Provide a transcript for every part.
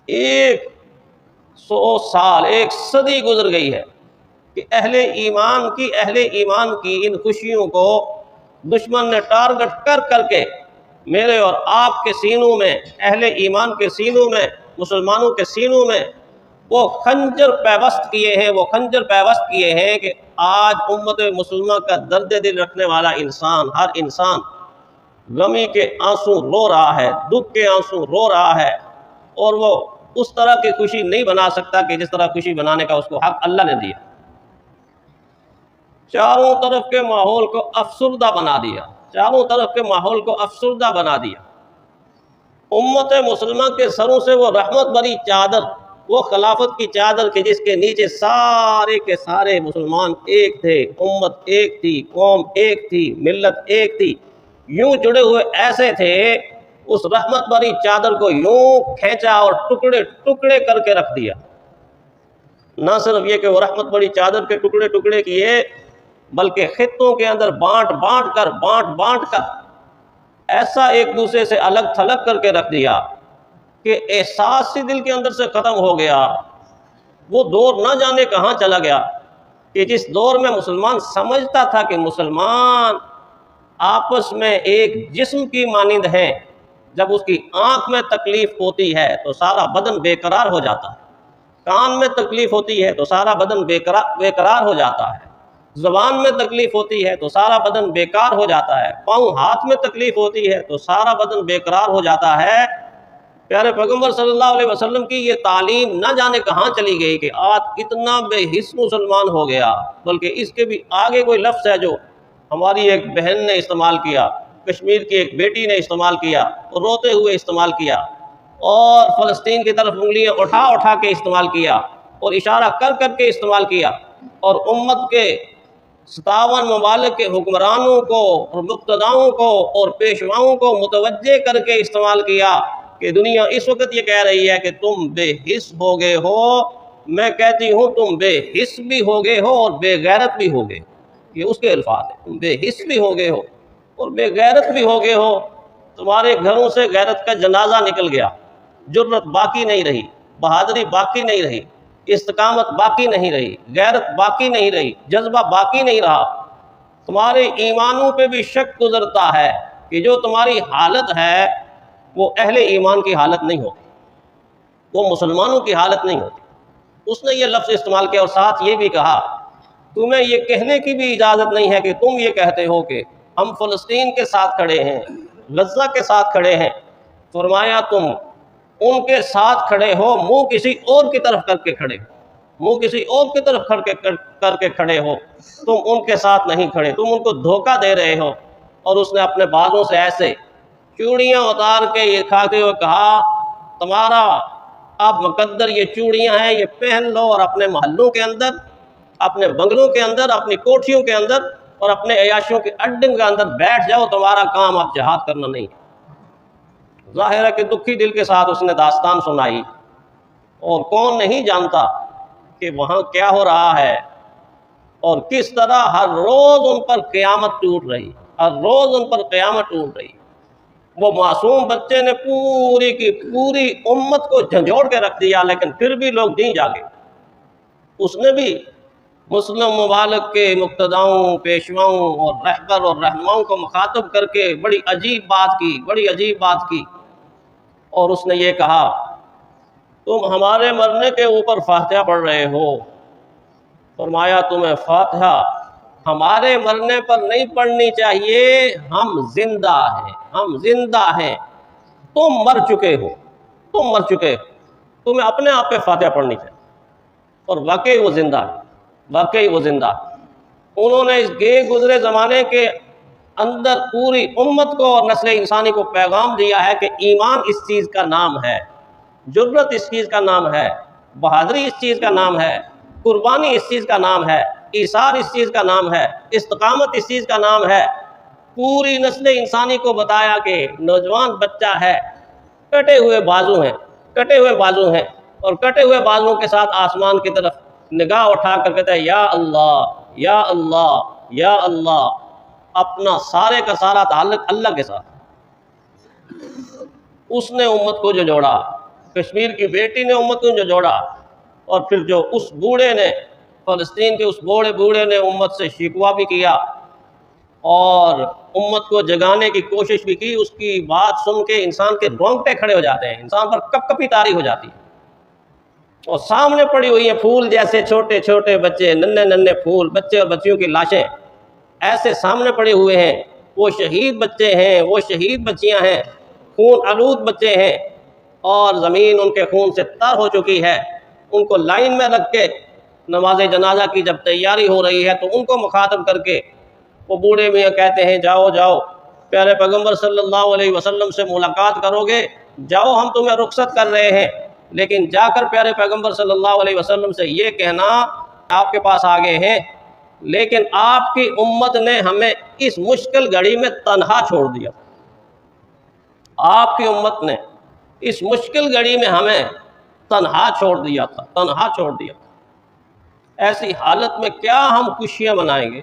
100 سال، 1 صدی گزر گئی ہے کہ اہل ایمان کی ان خوشیوں کو دشمن نے ٹارگٹ کر کر کے میرے اور آپ کے سینوں میں، اہل ایمان کے سینوں میں، مسلمانوں کے سینوں میں وہ خنجر پیوست کیے ہیں کہ آج امت مسلمہ کا درد دل رکھنے والا انسان، ہر انسان غمی کے آنسو رو رہا ہے، دکھ کے آنسو رو رہا ہے، اور وہ اس طرح کی خوشی نہیں بنا سکتا کہ جس طرح خوشی بنانے کا اس کو حق اللہ نے دیا۔ چاروں طرف کے ماحول کو افسردہ بنا دیا، امت مسلمہ کے سروں سے وہ رحمت بری چادر، وہ خلافت کی چادر کہ جس کے نیچے سارے کے سارے مسلمان ایک تھے، امت ایک تھی، قوم ایک تھی، ملت ایک تھی، یوں جڑے ہوئے ایسے تھے، اس رحمت بری چادر کو یوں کھینچا اور ٹکڑے ٹکڑے کر کے رکھ دیا۔ نہ صرف یہ کہ وہ رحمت بری چادر کے ٹکڑے ٹکڑے کیے، بلکہ خطوں کے اندر بانٹ بانٹ کر ایسا ایک دوسرے سے الگ تھلگ کر کے رکھ دیا کہ احساس ہی دل کے اندر سے ختم ہو گیا۔ وہ دور نہ جانے کہاں چلا گیا کہ جس دور میں مسلمان سمجھتا تھا کہ مسلمان آپس میں ایک جسم کی مانند ہیں، جب اس کی آنکھ میں تکلیف ہوتی ہے تو سارا بدن بے قرار ہو جاتا ہے، کان میں تکلیف ہوتی ہے تو سارا بدن بے قرار ہو جاتا ہے، زبان میں تکلیف ہوتی ہے تو سارا بدن بیکار ہو جاتا ہے، پاؤں ہاتھ میں تکلیف ہوتی ہے تو سارا بدن بے قرار ہو جاتا ہے۔ پیارے پیغمبر صلی اللہ علیہ وسلم کی یہ تعلیم نہ جانے کہاں چلی گئی کہ آج اتنا بے حس مسلمان ہو گیا، بلکہ اس کے بھی آگے کوئی لفظ ہے جو ہماری ایک بہن نے استعمال کیا، کشمیر کی ایک بیٹی نے استعمال کیا، اور روتے ہوئے استعمال کیا، اور فلسطین کی طرف انگلیاں اٹھا کے استعمال کیا، اور اشارہ کر کر کے استعمال کیا، اور امت کے 57 ممالک کے حکمرانوں کو اور مقتداؤں کو اور پیشواؤں کو متوجہ کر کے استعمال کیا کہ دنیا اس وقت یہ کہہ رہی ہے کہ تم بے حس ہو گئے ہو، میں کہتی ہوں تم بے حس بھی ہو گئے ہو اور بے غیرت بھی ہو گئے۔ یہ اس کے الفاظ ہیں، تم بے حس بھی ہو گئے ہو اور بے غیرت بھی ہو گئے ہو، تمہارے گھروں سے غیرت کا جنازہ نکل گیا، جرت باقی نہیں رہی، بہادری باقی نہیں رہی، استقامت باقی نہیں رہی، غیرت باقی نہیں رہی، جذبہ باقی نہیں رہا، تمہارے ایمانوں پہ بھی شک گزرتا ہے کہ جو تمہاری حالت ہے وہ اہل ایمان کی حالت نہیں ہوتی، وہ مسلمانوں کی حالت نہیں ہوتی۔ اس نے یہ لفظ استعمال کیا اور ساتھ یہ بھی کہا تمہیں یہ کہنے کی بھی اجازت نہیں ہے کہ تم یہ کہتے ہو کہ ہم فلسطین کے ساتھ کھڑے ہیں، غزہ کے ساتھ کھڑے ہیں۔ فرمایا تم ان کے ساتھ کھڑے ہو، منہ کسی اور کی طرف کر کے کھڑے ہو، منہ کسی اور کی طرف کر کے کھڑے ہو، تم ان کے ساتھ نہیں کھڑے، تم ان کو دھوکہ دے رہے ہو۔ اور اس نے اپنے بازوں سے ایسے چوڑیاں اتار کے یہ کھاتے ہوئے کہا تمہارا اب مقدر یہ چوڑیاں ہیں، یہ پہن لو اور اپنے محلوں کے اندر، اپنے بنگلوں کے اندر، اپنی کوٹھیوں کے اندر اور اپنے عیاشیوں کے اڈے کے اندر بیٹھ جاؤ، تمہارا کام اب جہاد کرنا نہیں ہے۔ ظاہر ہے کہ دکھی دل کے ساتھ اس نے داستان سنائی، اور کون نہیں جانتا کہ وہاں کیا ہو رہا ہے اور کس طرح ہر روز ان پر قیامت ٹوٹ رہی، ہر روز ان پر قیامت ٹوٹ رہی۔ وہ معصوم بچے نے پوری کی پوری امت کو جھنجھوڑ کے رکھ دیا، لیکن پھر بھی لوگ نہیں جاگے۔ اس نے بھی مسلم ممالک کے مقتداؤں، پیشواؤں اور رہبر اور رہنماؤں کو مخاطب کر کے بڑی عجیب بات کی، اور اس نے یہ کہا تم ہمارے مرنے کے اوپر فاتحہ پڑھ رہے ہو۔ فرمایا تمہیں فاتحہ ہمارے مرنے پر نہیں پڑھنی چاہیے، ہم زندہ ہیں، تم مر چکے ہو، تمہیں اپنے آپ پہ فاتحہ پڑھنی چاہیے۔ اور واقعی وہ زندہ ہے، انہوں نے اس گزرے زمانے کے اندر پوری امت کو اور نسل انسانی کو پیغام دیا ہے کہ ایمان اس چیز کا نام ہے، جرت اس چیز کا نام ہے، بہادری اس چیز کا نام ہے، قربانی اس چیز کا نام ہے، ایثار اس چیز کا نام ہے، استقامت اس چیز کا نام ہے۔ پوری نسل انسانی کو بتایا کہ نوجوان بچہ ہے، کٹے ہوئے بازو ہیں اور کٹے ہوئے بازوؤں کے ساتھ آسمان کی طرف نگاہ اٹھا کر کہتا ہے یا اللہ یا اللہ یا اللہ، اپنا سارے کا سارا تعلق اللہ کے ساتھ۔ اس نے امت کو جو جوڑا، کشمیر کی بیٹی نے امت کو جو جوڑا، اور پھر جو اس بوڑھے نے، فلسطین کے اس بوڑھے نے امت سے شکوہ بھی کیا اور امت کو جگانے کی کوشش بھی کی، اس کی بات سن کے انسان کے رونگٹے کھڑے ہو جاتے ہیں، انسان پر کپ کپی طاری ہو جاتی ہے۔ اور سامنے پڑی ہوئی ہیں پھول جیسے چھوٹے چھوٹے بچے، ننھے پھول، بچے اور بچیوں کی لاشیں ایسے سامنے پڑے ہوئے ہیں۔ وہ شہید بچے ہیں، وہ شہید بچیاں ہیں، خون آلود بچے ہیں، اور زمین ان کے خون سے تر ہو چکی ہے۔ ان کو لائن میں رکھ کے نماز جنازہ کی جب تیاری ہو رہی ہے تو ان کو مخاطب کر کے وہ بوڑھے میاں کہتے ہیں جاؤ جاؤ، پیارے پیغمبر صلی اللہ علیہ وسلم سے ملاقات کرو گے، جاؤ ہم تمہیں رخصت کر رہے ہیں، لیکن جا کر پیارے پیغمبر صلی اللہ علیہ وسلم سے یہ کہنا آپ کے پاس آ گئے ہیں، لیکن آپ کی امت نے ہمیں اس مشکل گھڑی میں تنہا چھوڑ دیا۔ آپ کی امت نے اس مشکل گھڑی میں ہمیں تنہا چھوڑ دیا تھا۔ ایسی حالت میں کیا ہم خوشیاں منائیں گے؟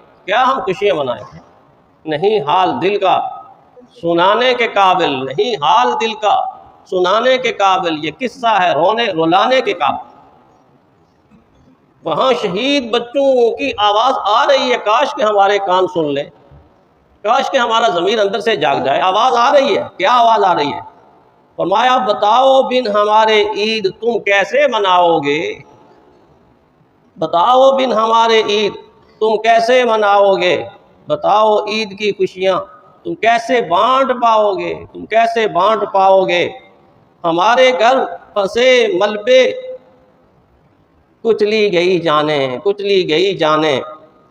نہیں حال دل کا سنانے کے قابل، نہیں حال دل کا سنانے کے قابل، یہ قصہ ہے رلانے کے قابل۔ وہاں شہید بچوں کی آواز آ رہی ہے، کاش کہ ہمارے کان سن لیں، کاش کہ ہمارا ضمیر اندر سے جاگ جائے۔ آواز آ رہی ہے، کیا آواز آ رہی ہے؟ فرمایا بتاؤ بن ہمارے عید تم کیسے مناؤ گے؟ بتاؤ بن ہمارے عید تم کیسے مناؤ گے؟ بتاؤ عید کی خوشیاں تم کیسے بانٹ پاؤ گے؟ ہمارے گھر پھنسے ملبے کچلی گئی جانیں،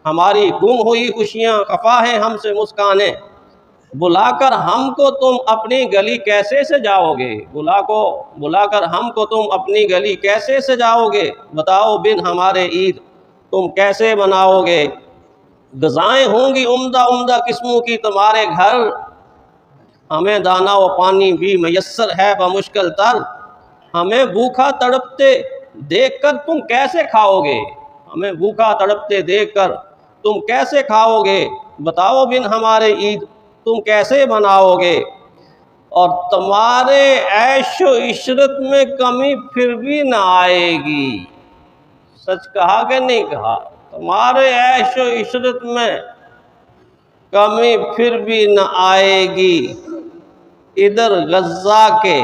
ہماری گم ہوئی خوشیاں خفا ہیں ہم سے مسکانیں، بلا کر ہم کو تم اپنی گلی کیسے سجاؤ گے؟ بلا کر ہم کو تم اپنی گلی کیسے سجاؤ گے؟ بتاؤ بن ہمارے عید تم کیسے مناؤ گے؟ غذائیں ہوں گی عمدہ قسموں کی تمہارے گھر، ہمیں دانہ و پانی بھی میسر ہے بمشکل تر، ہمیں بھوکا تڑپتے دیکھ کر تم کیسے کھاؤ گے؟ بتاؤ بن ہمارے عید تم کیسے مناؤ گے؟ اور تمہارے عیش و عشرت میں کمی پھر بھی نہ آئے گی۔ سچ کہا کہ نہیں کہا؟ تمہارے عیش و عشرت میں کمی پھر بھی نہ آئے گی، ادھر غزہ کے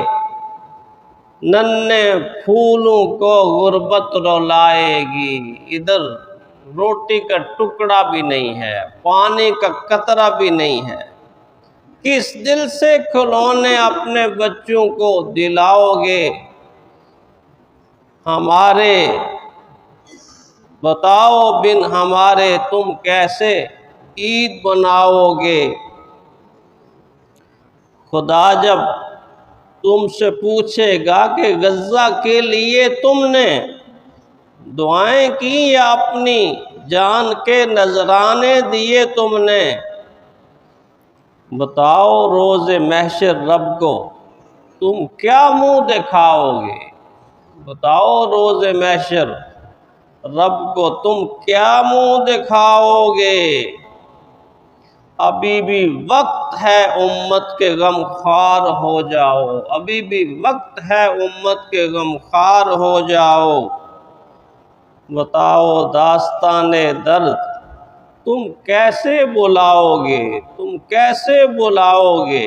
ننھے پھولوں کو غربت رلائے گی، ادھر روٹی کا ٹکڑا بھی نہیں ہے، پانی کا قطرہ بھی نہیں ہے، کس دل سے کھلونے اپنے بچوں کو دلاؤ گے؟ ہمارے بتاؤ بن ہمارے تم کیسے عید مناؤ گے؟ خدا جب تم سے پوچھے گا کہ غزہ کے لیے تم نے دعائیں کی یا اپنی جان کے نذرانے دیے تم نے؟ بتاؤ روز محشر رب کو تم کیا منہ دکھاؤ گے؟ بتاؤ روز محشر رب کو تم کیا منہ دکھاؤ گے؟ ابھی بھی وقت ہے امت کے غم خوار ہو جاؤ، ابھی بھی وقت ہے امت کے غم خوار ہو جاؤ۔ بتاؤ داستان درد تم کیسے بلاؤ گے؟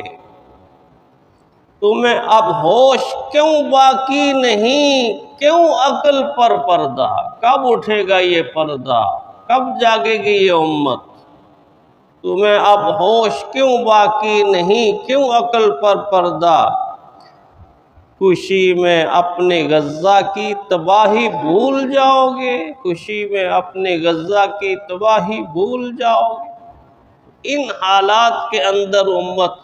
تمہیں اب ہوش کیوں باقی نہیں، کیوں عقل پر پردہ؟ کب اٹھے گا یہ پردہ، کب جاگے گی یہ امت؟ تمہیں اب ہوش کیوں باقی نہیں، کیوں عقل پر پردہ؟ خوشی میں اپنی غزہ کی تباہی بھول جاؤ گے، خوشی میں اپنی غزہ کی تباہی بھول جاؤ گے۔ ان حالات کے اندر امت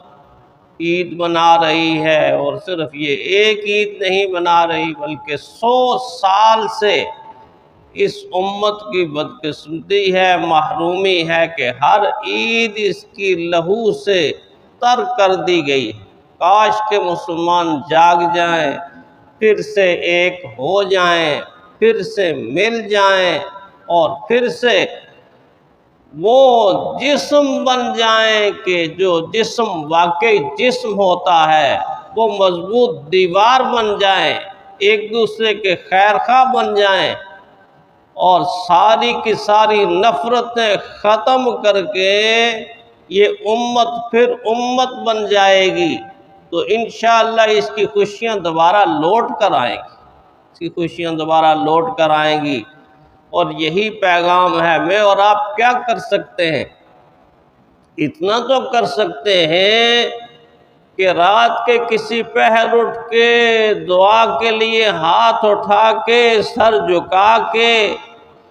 عید منا رہی ہے، اور صرف یہ ایک عید نہیں منا رہی بلکہ 100 سال سے اس امت کی بدقسمتی ہے، محرومی ہے کہ ہر عید اس کی لہو سے تر کر دی گئی۔ کاش کہ مسلمان جاگ جائیں، پھر سے ایک ہو جائیں، پھر سے مل جائیں، اور پھر سے وہ جسم بن جائیں کہ جو جسم واقعی جسم ہوتا ہے، وہ مضبوط دیوار بن جائیں، ایک دوسرے کے خیر خواہ بن جائیں اور ساری کی ساری نفرتیں ختم کر کے یہ امت پھر امت بن جائے گی، تو انشاءاللہ اس کی خوشیاں دوبارہ لوٹ کر آئیں گی، اس کی خوشیاں دوبارہ لوٹ کر آئیں گی۔ اور یہی پیغام ہے۔ میں اور آپ کیا کر سکتے ہیں؟ اتنا تو کر سکتے ہیں کہ رات کے کسی پہر اٹھ کے دعا کے لیے ہاتھ اٹھا کے سر جھکا کے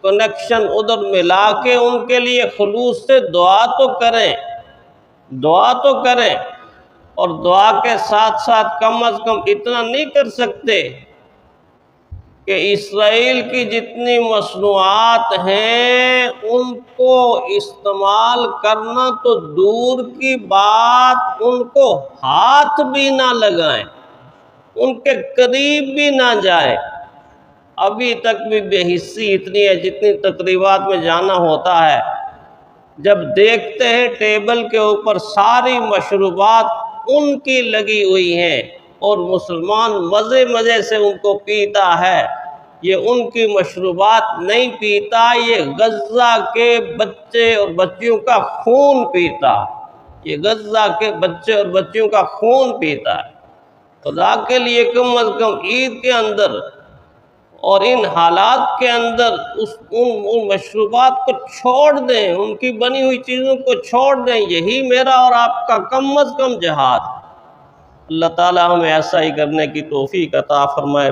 کنیکشن ادھر ملا کے ان کے لیے خلوص سے دعا تو کریں، دعا تو کریں۔ اور دعا کے ساتھ ساتھ کم از کم اتنا نہیں کر سکتے کہ اسرائیل کی جتنی مصنوعات ہیں ان کو استعمال کرنا تو دور کی بات، ان کو ہاتھ بھی نہ لگائیں، ان کے قریب بھی نہ جائیں۔ ابھی تک بھی بے حسی اتنی ہے، جتنی تقریبات میں جانا ہوتا ہے، جب دیکھتے ہیں ٹیبل کے اوپر ساری مشروبات ان کی لگی ہوئی ہیں اور مسلمان مزے مزے سے ان کو پیتا ہے، یہ ان کی مشروبات نہیں پیتا، یہ غزہ کے بچے اور بچیوں کا خون پیتا، یہ غزہ کے بچے اور بچیوں کا خون پیتا ہے۔ خدا کے لیے کم از کم عید کے اندر اور ان حالات کے اندر ان مشروبات کو چھوڑ دیں، ان کی بنی ہوئی چیزوں کو چھوڑ دیں۔ یہی میرا اور آپ کا کم از کم جہاد۔ اللہ تعالی ہمیں ایسا ہی کرنے کی توفیق عطا فرمائے۔